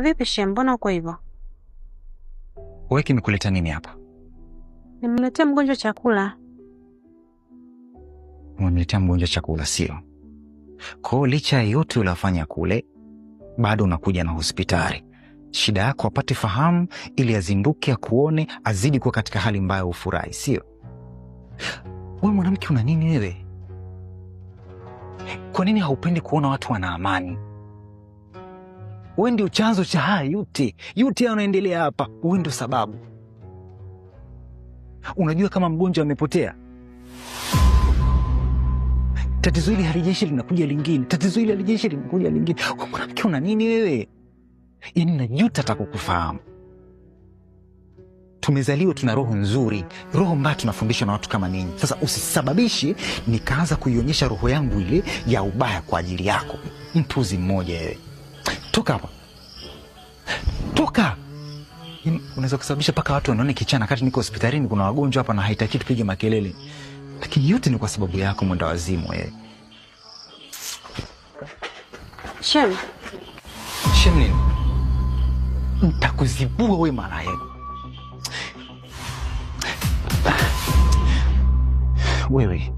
Vipi Shem, mbona uko hivyo? Wewe kimekuleta nini hapa? Nimemletea mgonjwa chakula. Umemletea mgonjwa chakula sio? Kwa licha ya yote uliyofanya kule, bado unakuja na hospitali. Shida yako apate fahamu ili azinduke akuone, azidi kuwa katika hali mbaya ufurahi, sio? Wewe mwanamke una nini wewe? Kwa nini haupendi kuona watu wana amani? Wewe ndio chanzo cha haya yote yanaendelea hapa. Wewe ndio sababu. Unajua kama mgonjwa amepotea, tatizo hili halijeshi linakuja lingine, tatizo hili halijeshi linakuja lingine. Mwanamke una nini wewe? Yaani najuta atakukufahamu. Tumezaliwa tuna roho nzuri, roho mbaya tunafundishwa na watu kama ninyi. Sasa usisababishe nikaanza kuionyesha roho yangu ile ya ubaya kwa ajili yako. Mpuzi mmoja wewe. Toka hapa. Toka. Unaweza kusababisha paka watu wanaone kichana kati niko hospitalini kuna wagonjwa hapa na haitaki tupige makelele. Lakini yote ni kwa sababu yako mwenda wazimu wewe. Shem. Shem nini? Nitakuzibua wewe mara yako. Wewe